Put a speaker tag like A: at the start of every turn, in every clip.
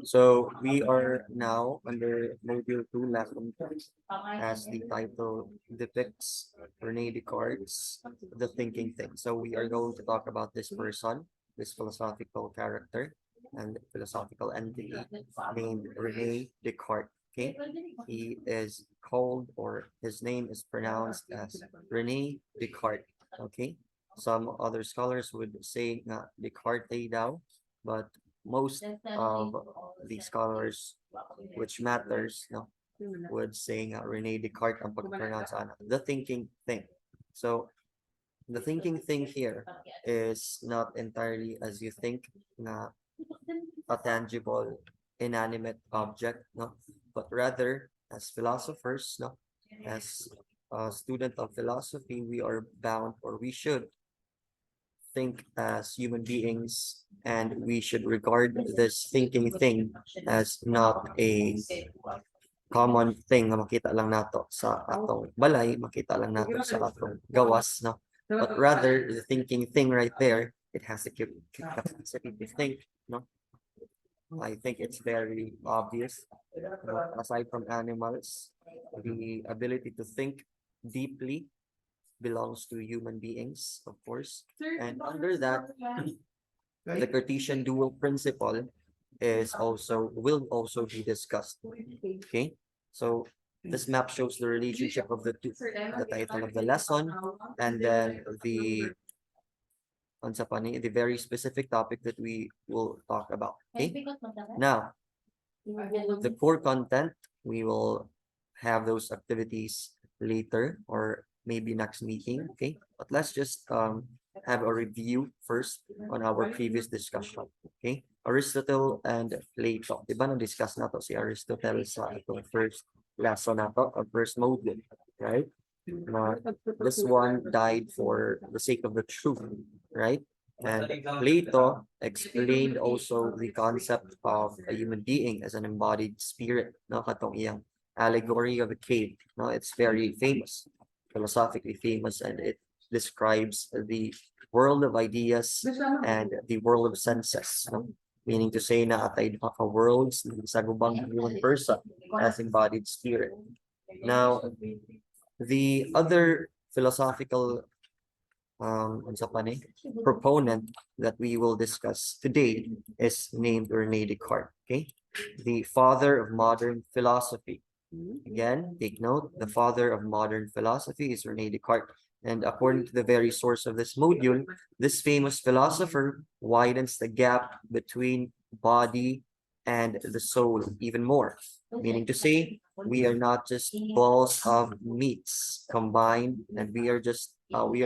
A: So we are now under module 2 lesson 2, as the title depicts Rene Descartes, the thinking thing. So we are going to talk about this person, this philosophical character and philosophical entity named Rene Descartes. Okay, he is called, or his name is pronounced as Rene Descartes. Okay, some other scholars would say na Descartes daw, but most of the scholars which matters, no, would say nga Rene Descartes ang pag-pronounce the thinking thing. So the thinking thing here is not entirely as you think na a tangible inanimate object, no, but rather as philosophers, no, as a student of philosophy, we are bound, or we should think as human beings, and we should regard this thinking thing as not a common thing na makita lang nato sa atong balay, makita lang nato sa atong gawas, no? But rather, the thinking thing right there, it has the capacity to think, no? I think it's very obvious. Aside from animals, the ability to think deeply belongs to human beings, of course. And under that, the Cartesian dual principle will also be discussed. Okay, so this map shows the relationship of the two, the title of the lesson, and then the very specific topic that we will talk about. Okay, now the core content, we will have those activities later or maybe next meeting. Okay, but let's just have a review first on our previous discussion. Okay, Aristotle and Plato. Diba na-discuss na to si Aristotle sa itong first lesson na to, or first module, right? This one died for the sake of the truth, right? And Plato explained also the concept of a human being as an embodied spirit, no? Katong iyang allegory of a cave, no? It's very famous, philosophically famous, and it describes the world of ideas and the world of senses, no? Meaning to say na atay ka worlds sa gubang human person as embodied spirit. Now, the other philosophical proponent that we will discuss today is named Rene Descartes, okay? The father of modern philosophy. Again, take note, the father of modern philosophy is Rene Descartes. And according to the very source of this module, this famous philosopher widens the gap between body and the soul even more. Meaning to say, we are not just balls of meats combined, and we are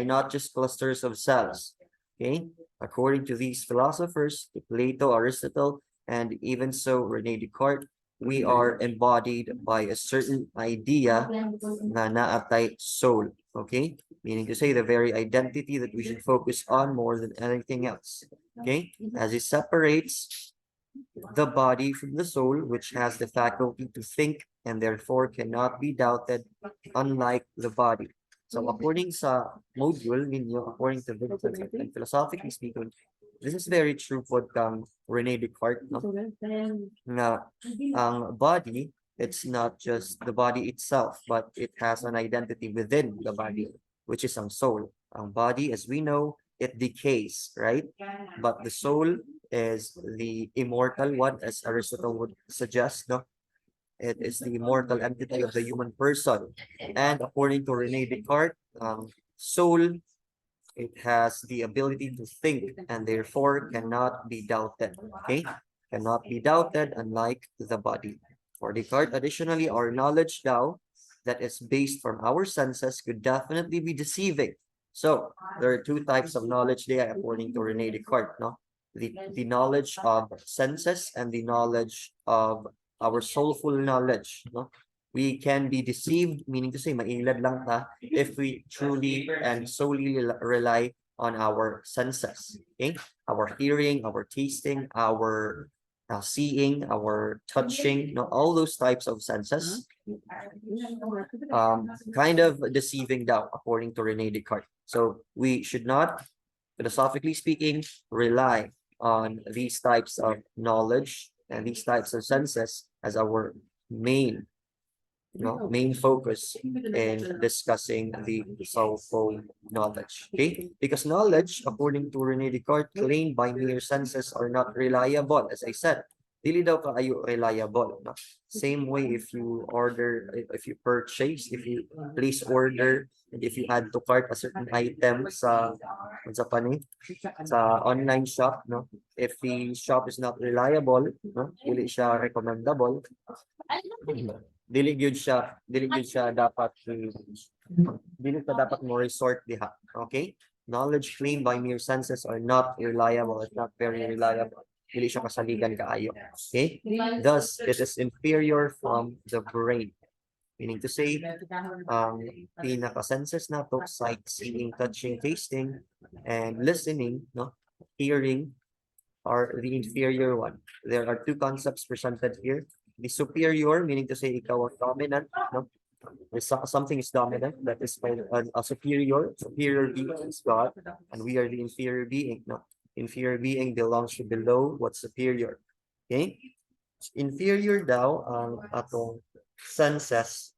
A: not just clusters of cells. Okay, according to these philosophers, Plato, Aristotle, and even so Rene Descartes, we are embodied by a certain idea na naatay soul. Okay, meaning to say the very identity that we should focus on more than anything else. Okay, as it separates the body from the soul, which has the faculty to think and therefore cannot be doubted, unlike the body. So according sa module ninyo, according to Vincent, and philosophically speaking, this is very true for Rene Descartes, no? Na ang body, it's not just the body itself, but it has an identity within the body, which is ang soul. Ang body, as we know, it decays, right? But the soul is the immortal one, as Aristotle would suggest, no? It is the immortal entity of the human person. And according to Rene Descartes, soul, it has the ability to think and therefore cannot be doubted. Okay? Cannot be doubted, unlike the body. For Descartes, additionally, our knowledge now that is based from our senses could definitely be deceiving. So there are two types of knowledge there according to Rene Descartes, no? The knowledge of senses and the knowledge of our soulful knowledge, no? We can be deceived, meaning to say, mailad lang ta, if we truly and solely rely on our senses, okay? Our hearing, our tasting, our seeing, our touching, no, all those types of senses, kind of deceiving down, according to Rene Descartes. So we should not, philosophically speaking, rely on these types of knowledge and these types of senses as our main main focus in discussing the so-called knowledge. Okay, because knowledge, according to Rene Descartes, claimed by mere senses are not reliable. As I said, dili daw kaayo reliable. No? Same way if you order, if you purchase, if you place order, and if you add to cart a certain item sa pani, sa online shop, no? If the shop is not reliable, no? Dili siya recommendable, dili gyud siya dapat dili ka dapat mo resort diha. Okay, knowledge claimed by mere senses are not reliable. It's not very reliable. Dili siya kasaligan kaayo. Okay, thus it is inferior from the brain, meaning to say pinaka senses na to, sight, seeing, touching, tasting, and listening, no, hearing, are the inferior one. There are two concepts presented here. The superior, meaning to say ikaw ang dominant, no? Something is dominant, that is called a superior. Superior being is God, and we are the inferior being. No? Inferior being belongs to below what's superior. Okay? Inferior daw ang atong senses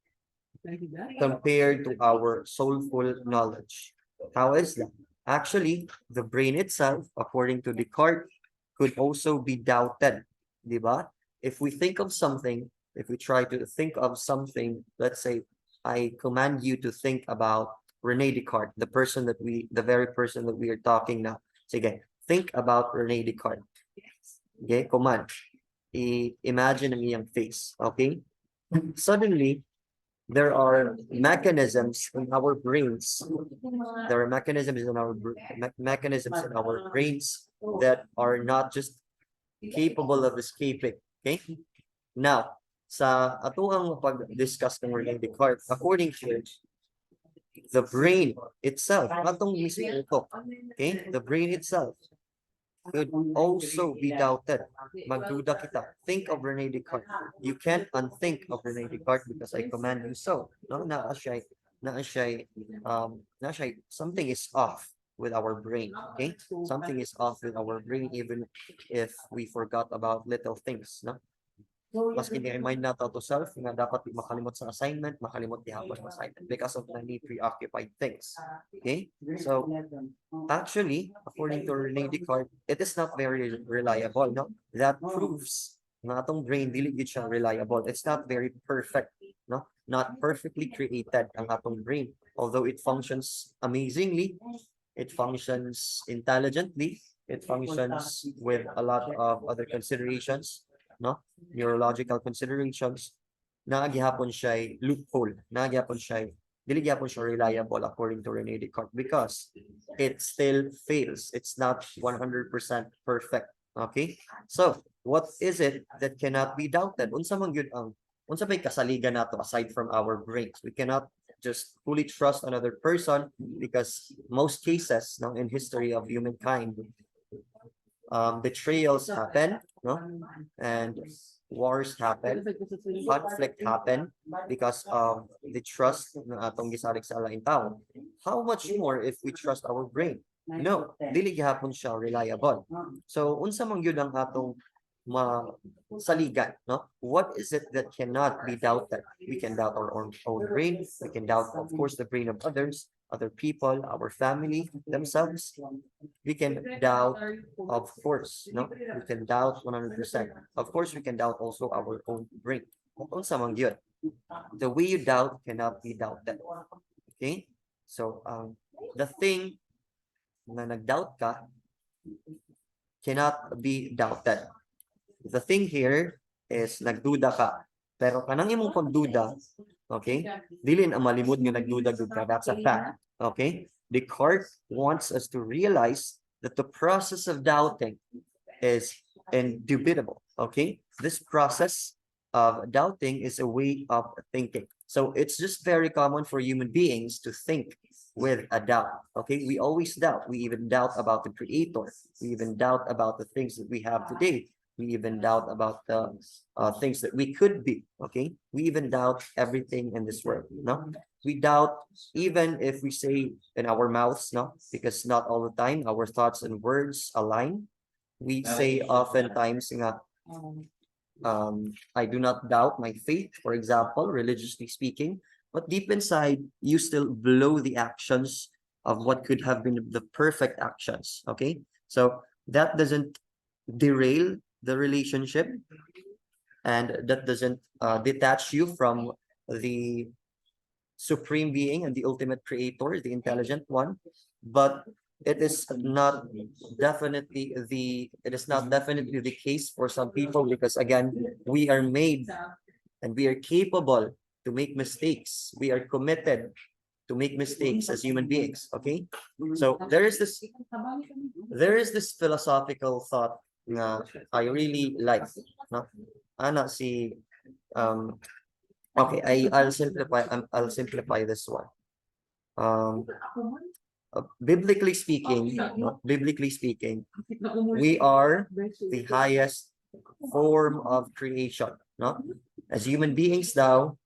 A: compared to our soulful knowledge. How is that? Actually, the brain itself, according to Descartes, could also be doubted. Diba? If we think of something, if we try to think of something, let's say, I command you to think about Rene Descartes, the very person that we are talking now. Sige, think about Rene Descartes. Okay, command. Imagine ang iyang face, okay? Suddenly, there are mechanisms in our brains. There are mechanisms in our brains that are not just capable of escaping. Okay? Now, sa atuang pag-discuss ng Rene Descartes, according to the brain itself, atong mismo ito, okay? The brain itself could also be doubted. Magduda kita. Think of Rene Descartes. You can't unthink of Rene Descartes because I command you so. No, something is off with our brain. Okay? Something is off with our brain even if we forgot about little things. No? Mas kini-remind nato to self nga dapat di makalimot sa assignment, makalimot gihapon sa assignment because of many preoccupied things. Okay? So, actually, according to Rene Descartes, it is not very reliable, no? That proves na atong brain dili gid siya reliable. It's not very perfect, no? Not perfectly created ang atong brain. Although it functions amazingly, it functions intelligently, it functions with a lot of other considerations, no? Neurological considerations, naagihapon siya loophole, naagihapon siya dili gyapon siya reliable according to Rene Descartes because it still fails. It's not 100% perfect. Okay? So, what is it that cannot be doubted? Unsa man gyud ang unsa may kasaligan nato aside from our brains? We cannot just fully trust another person because most cases no, in history of humankind, betrayals happen, no? And wars happen, conflict happen because of the trust na atong gisalig sa laing tao. How much more if we trust our brain? No, dili gihapon siya reliable. So unsa man gyud ang atong saligan, no? What is it that cannot be doubted? We can doubt our own brain. We can doubt, of course, the brain of others, other people, our family themselves. We can doubt, of course, no? We can doubt 100%. Of course, we can doubt also our own brain. Unsa man gyud? The way you doubt cannot be doubted. Okay? So, the thing na nag-doubt ka cannot be doubted. The thing here is nagduda ka. Pero kanang imong pagduda, okay? Dili na malimod nga nagduda gud ka. That's a fact. Okay? Descartes wants us to realize that the process of doubting is indubitable. Okay? This process of doubting is a way of thinking. So it's just very common for human beings to think with a doubt. Okay? We always doubt. We even doubt about the Creator. We even doubt about the things that we have today. We even doubt about the things that we could be. Okay? We even doubt everything in this world. No? We doubt even if we say in our mouths, no? Because not all the time our thoughts and words align. we say oftentimes nga, I do not doubt my faith, for example, religiously speaking, but deep inside, you still blow the actions of what could have been the perfect actions. Okay, so that doesn't derail the relationship, and that doesn't detach you from the supreme being and the ultimate creator, the intelligent one, but it is not definitely the case for some people, because again, we are made and we are capable to make mistakes. We are committed to make mistakes as human beings. Okay, so there is this philosophical thought na I really like, no? Ana si um okay, I'll simplify this one. Um biblically speaking, no, biblically speaking, we are the highest form of creation, no? As human beings now,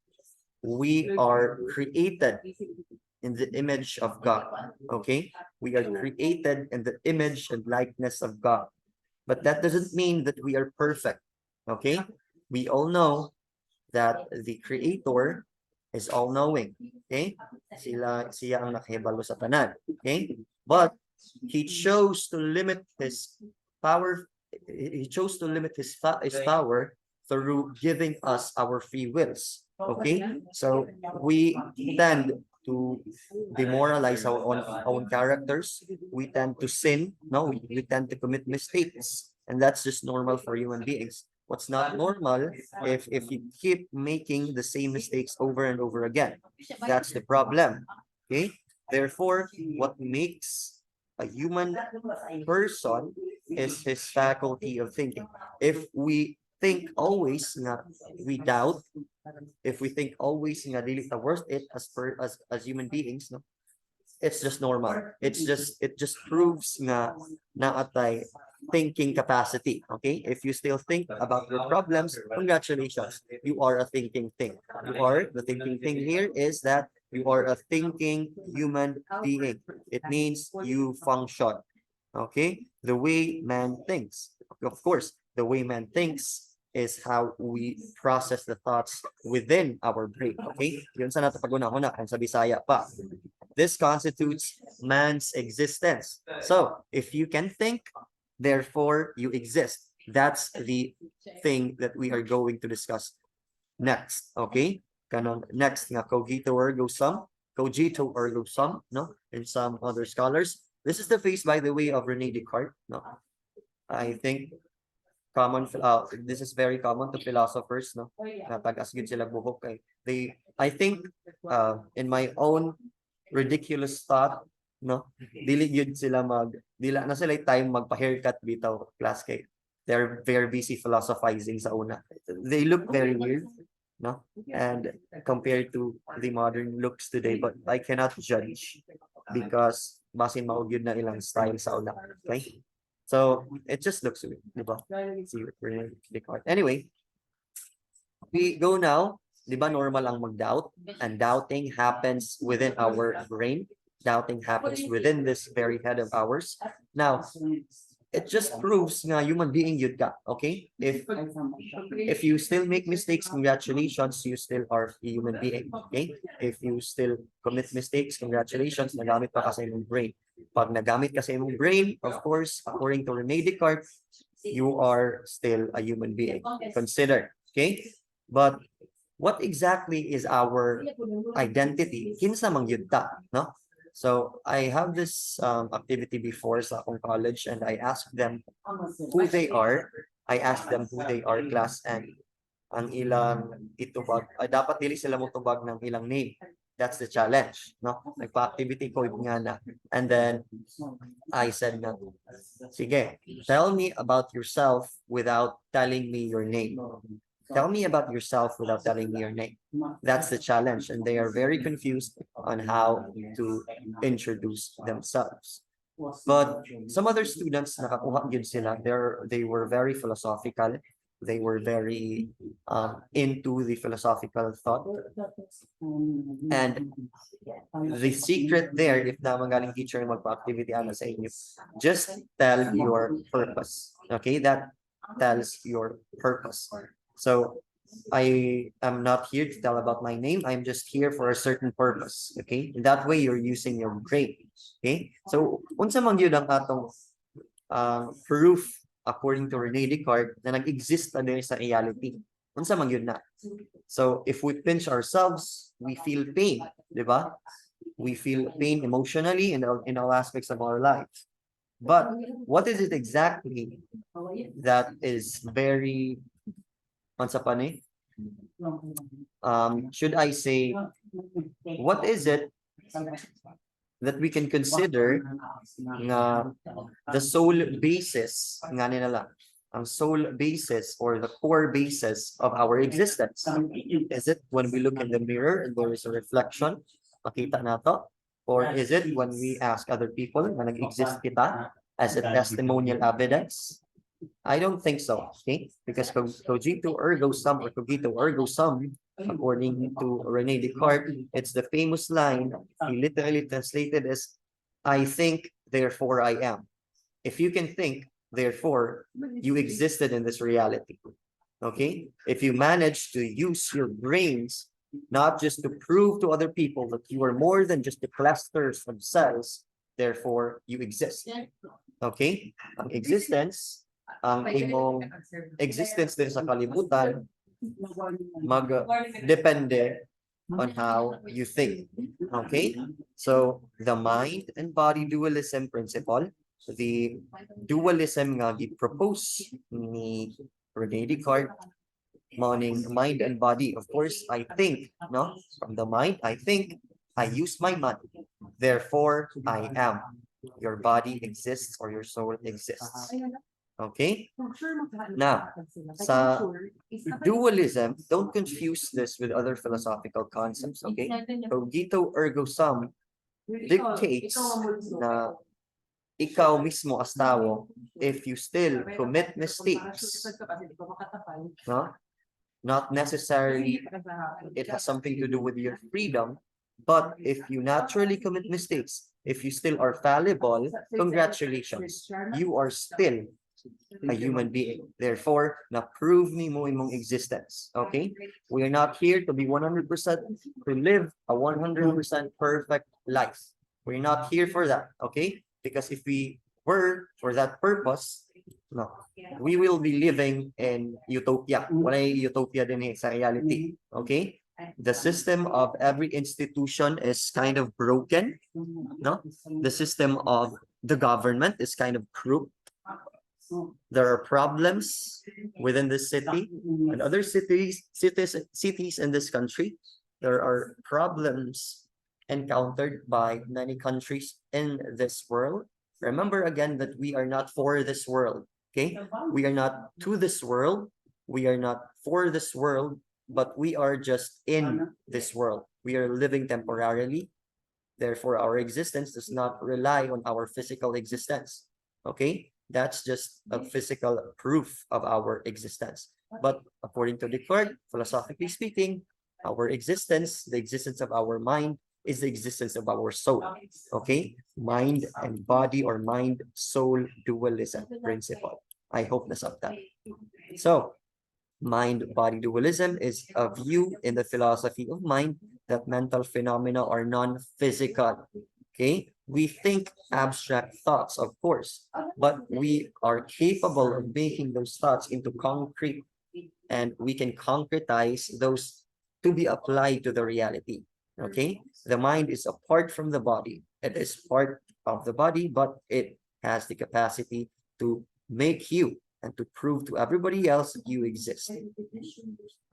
A: we are created in the image of God. Okay? We are created in the image and likeness of God. But that doesn't mean that we are perfect. Okay? We all know that the creator is all-knowing. Okay? Siya ang nakahibalo sa tanan. Okay? But he chose to limit his power. He chose to limit his power through giving us our free wills. Okay? So we tend to demoralize our own characters. We tend to sin. No, we tend to commit mistakes. And that's just normal for human beings. What's not normal if you keep making the same mistakes over and over again. That's the problem. Okay? Therefore, what makes a human person is his faculty of thinking. If we think always nga we doubt, if we think always nga dili ta worth it as human beings, no, it's just normal. It just proves nga naatay thinking capacity. Okay, if you still think about your problems, congratulations, you are a thinking thing. The thinking thing here is that you are a thinking human being. It means you function. Okay, the way man thinks, of course, the way man thinks is how we process the thoughts within our brain. Okay, yun sa nato pag-una-una kung sa Bisaya pa. This constitutes man's existence. So if you can think, therefore you exist. That's the thing that we are going to discuss next. Okay? Kanang next nga cogito ergo sum, no? In some other scholars. This is the face, by the way, of Rene Descartes. No, I think this is very common to philosophers, no? Na pag-asgid sila buhok kay I think in my own ridiculous thought, no, dili yun sila dila na sila time magpa-haircut bitaw class kay they're very busy philosophizing sa una. They look very weird, no, and compared to the modern looks today, but I cannot judge because basin maog yun na ilang style sa una. Okay, so it just looks weird, di ba? See, we're anyway, we go now. Di ba normal ang mag-doubt? And doubting happens within our brain. Doubting happens within this very head of ours. Now, it just proves nga human being yun ka. Okay? If you still make mistakes, congratulations, you still are a human being. Okay? If you still commit mistakes, congratulations, nagamit pa ka sa imong brain. Pag nagamit ka sa imong brain, of course, according to Rene Descartes, you are still a human being. Consider. Okay? But what exactly is our identity? Kinsa man gyud ta, no? So I have this activity before sa akong college, and I asked them who they are. I asked them who they are, class, and ang ilang itubag. Dapat dili sila mo tubag ng ilang name. That's the challenge, no? Nagpa-activity ko nga na. And then I said na, sige, tell me about yourself without telling me your name. Tell me about yourself without telling me your name. That's the challenge, and they are very confused on how to introduce themselves. But some other students, nakakuha gyud sila. They were very philosophical. They were very into the philosophical thought. And the secret there, if na magaling teacher yung magpa-activity ano sa inyo, just tell your purpose. Okay, that tells your purpose. So I am not here to tell about my name. I'm just here for a certain purpose. Okay, in that way you're using your brain. Okay, so unsa man gyud ang atong proof according to Rene Descartes na nag-exist na din sa reality. Unsa man gyud na. So if we pinch ourselves, we feel pain, di ba? We feel pain emotionally in all aspects of our lives. But what is it exactly that is very unsa pa ni? Should I say, what is it that we can consider nga the sole basis nga nila lang, ang sole basis or the core basis of our existence? Is it when we look in the mirror and there is a reflection, makita nato? Or is it when we ask other people na nag-exist kita as a testimonial evidence? I don't think so, okay? Because cogito ergo sum or cogito ergo sum, according to Rene Descartes, it's the famous line, he literally translated as, I think, therefore I am. If you can think, therefore, you existed in this reality, okay? If you manage to use your brains, not just to prove to other people that you are more than just the clusters of cells, therefore, you exist, okay? Ang existence, ang imong existence din sa kalibutan mag-depende on how you think. Okay? So, the mind and body dualism principle, the dualism nga gi-propose ni Rene Descartes, morning mind and body. Of course, I think, no? From the mind, I think, I use my mind. Therefore, I am. Your body exists or your soul exists. Okay? Now, sa dualism, don't confuse this with other philosophical concepts, okay? Cogito ergo sum dictates na ikaw mismo as tao, if you still commit mistakes, no? Not necessarily it has something to do with your freedom, but if you naturally commit mistakes, if you still are fallible, congratulations, you are still a human being. Therefore, na-prove ni mo imong existence. Okay? We are not here to be 100% to live a 100% perfect life. We're not here for that. Okay? Because if we were for that purpose, no, we will be living in utopia. Wala utopia din sa reality. Okay? The system of every institution is kind of broken. No? The system of the government is kind of crooked. There are problems within the city and other cities in this country. There are problems encountered by many countries in this world. Remember again that we are not for this world, okay? We are not to this world. We are not for this world, but we are just in this world. We are living temporarily. Therefore, our existence does not rely on our physical existence, okay? That's just a physical proof of our existence. But according to Descartes, philosophically speaking, our existence, the existence of our mind, is the existence of our soul. Okay? Mind and body or mind-soul dualism principle. I hope nasab that. So, mind-body dualism is a view in the philosophy of mind that mental phenomena are non-physical. Okay? We think abstract thoughts, of course, but we are capable of making those thoughts into concrete, and we can concretize those to be applied to the reality. Okay? The mind is apart from the body. It is part of the body, but it has the capacity to make you and to prove to everybody else that you exist.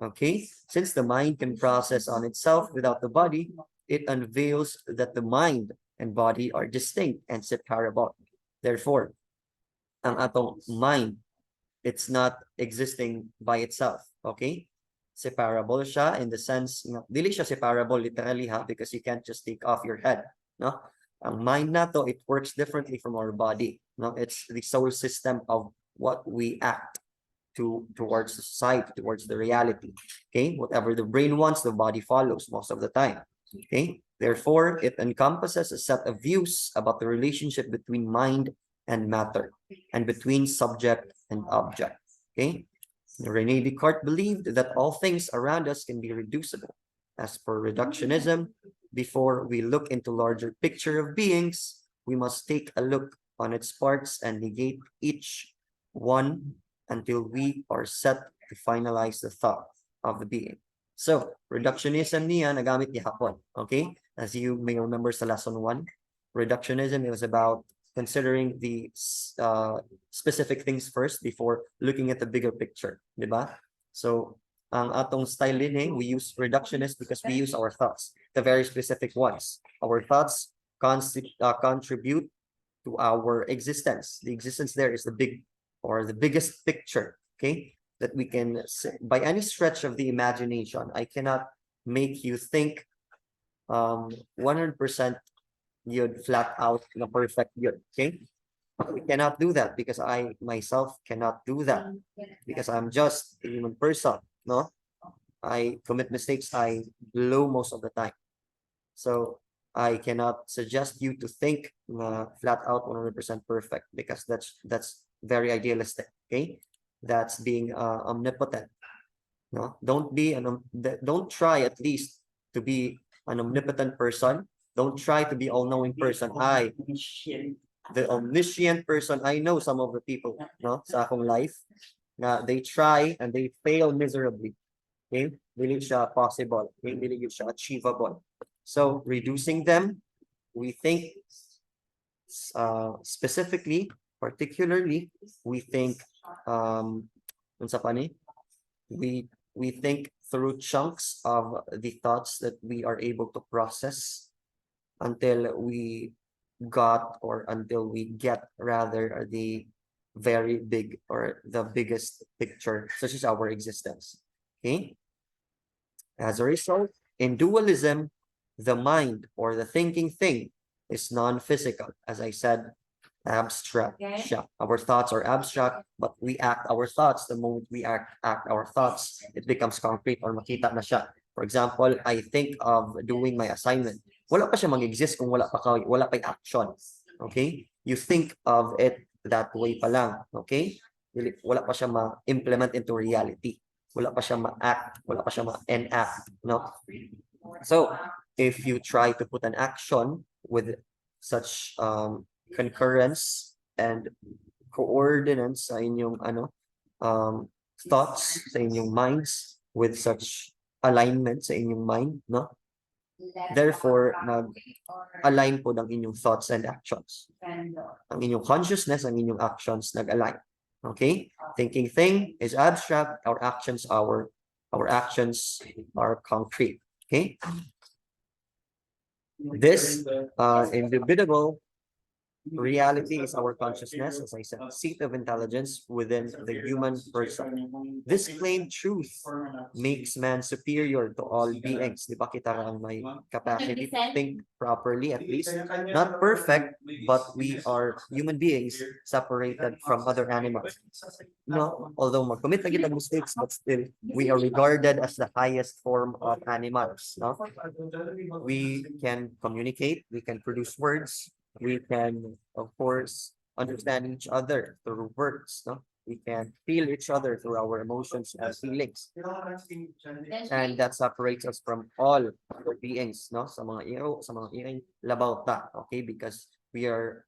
A: Okay? Since the mind can process on itself without the body, it unveils that the mind and body are distinct and separable. Therefore, ang atong mind, it's not existing by itself, okay? Separable siya in the sense, dili siya separable literally ha, because you can't just take off your head, no? Ang mind nato, it works differently from our body, no? It's the soul system of what we act. towards the society, towards the reality. Okay, whatever the brain wants, the body follows most of the time. Okay, therefore, it encompasses a set of views about the relationship between mind and matter, and between subject and object. Okay, Rene Descartes believed that all things around us can be reducible. As per reductionism, before we look into larger picture of beings, we must take a look on its parts and negate each one until we are set to finalize the thought of the being. So, reductionism niya nagamit ni Hapon. Okay? As you may remember sa lesson 1, reductionism, it was about considering the specific things first before looking at the bigger picture, di ba? So, ang atong style din we use reductionist because we use our thoughts, the very specific ones. Our thoughts contribute to our existence. The existence there is the big or the biggest picture, okay? That we can, by any stretch of the imagination, I cannot make you think 100% you'd flat out in a perfect yun, okay? We cannot do that because I myself cannot do that because I'm just a human person, no? I commit mistakes, I blow most of the time. So I cannot suggest you to think flat out 100% perfect because that's very idealistic, okay? That's being omnipotent. No, don't try at least to be an omnipotent person. Don't try to be all-knowing person. The omniscient person, I know some of the people, no, sa akong life, na they try and they fail miserably. Okay? Dili siya possible. Okay? Dili siya achievable. So, reducing them, we think specifically, particularly, we think, unsa pa ni? We think through chunks of the thoughts that we are able to process until we get rather the very big or the biggest picture, such as our existence. Okay? As a result, in dualism, the mind or the thinking thing is non-physical. As I said, abstract. Our thoughts are abstract, but we act our thoughts. The moment we act our thoughts, it becomes concrete or makita na siya. For example, I think of doing my assignment. Wala pa siya mag-exist kung wala pa action. Okay? You think of it that way pa lang. Okay? Wala pa siya ma-implement into reality. Wala pa siya ma-act. Wala pa siya ma-enact. No? So, if you try to put an action with such concurrence and coordinates sa inyong thoughts, sa inyong minds, with such alignment sa inyong mind, no? Therefore, nag-align po ng inyong thoughts and actions. Ang inyong consciousness, ang inyong actions nag-align. Okay? Thinking thing is abstract, our actions are concrete. Okay? This indubitable reality is our consciousness, as I said, seat of intelligence within the human person. This claimed truth makes man superior to all beings. Di ba kita ang may capacity to think properly, at least. Not perfect, but we are human beings separated from other animals. No, although mag-commit na kita mistakes, but still, we are regarded as the highest form of animals. No? We can communicate, we can produce words, we can, of course, understand each other through words. No? We can feel each other through our emotions and feelings. And that separates us from all other beings. No? Sa mga iro, labaw ta. Okay? Because we are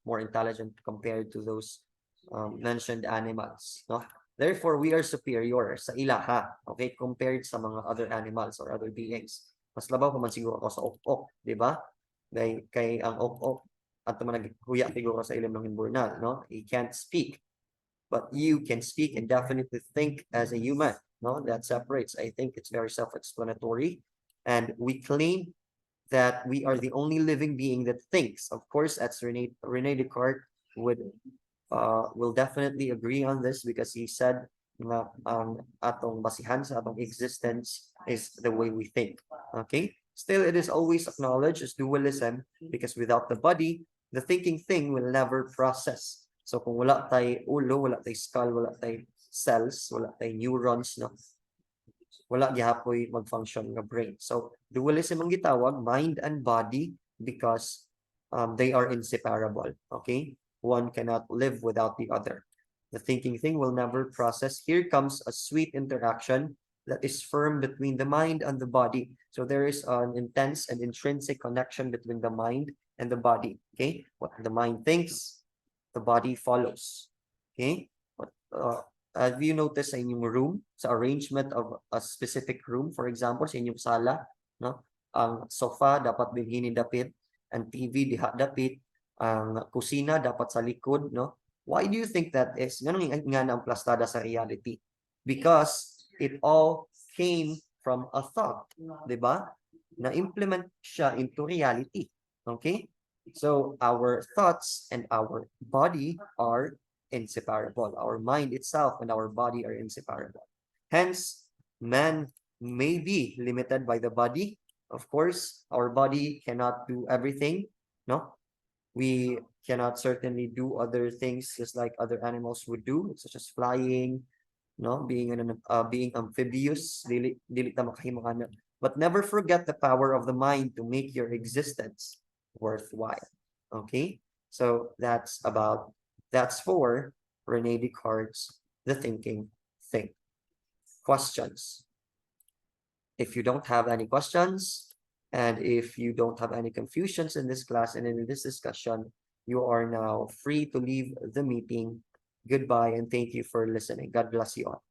A: more intelligent compared to those mentioned animals. No? Therefore, we are superior sa ilaha. Okay? Compared sa mga other animals or other beings. Mas labaw pa man siguro ako sa ok-ok. Di ba? Kay ang ok-ok at managhuya siguro sa ilim ng himburnal, no? He can't speak, but you can speak and definitely think as a human, no? That separates. I think it's very self-explanatory, and we claim that we are the only living being that thinks. Of course, as Rene Descartes will definitely agree on this because he said na atong basihan sa atong existence is the way we think. Okay? Still, it is always acknowledged as dualism because without the body, the thinking thing will never process. So kung wala tay ulo, wala tay skull, wala tay cells, wala tay neurons, no? Wala gihapoy mag-function nga brain. So dualism ang gitawag, mind and body, because they are inseparable. Okay, one cannot live without the other. The thinking thing will never process. Here comes a sweet interaction that is firm between the mind and the body. So there is an intense and intrinsic connection between the mind and the body. Okay, what the mind thinks, the body follows. Okay, have you noticed sa inyong room, sa arrangement of a specific room, for example, sa inyong sala, no? Ang sofa dapat bilhin dapit, ang TV diha dapit, ang kusina dapat sa likod, no? Why do you think that is? Ganun nga ang plastada sa reality. Because it all came from a thought, di ba? Na-implement siya into reality. Okay? So our thoughts and our body are inseparable. Our mind itself and our body are inseparable. Hence, man may be limited by the body. Of course, our body cannot do everything, no? We cannot certainly do other things just like other animals would do, such as flying, no? Being amphibious, dili ta makahimo kana. But never forget the power of the mind to make your existence worthwhile. Okay? So that's for Rene Descartes, the thinking thing. Questions? If you don't have any questions, and if you don't have any confusions in this class and in this discussion, you are now free to leave the meeting. Goodbye, and thank you for listening. God bless you all.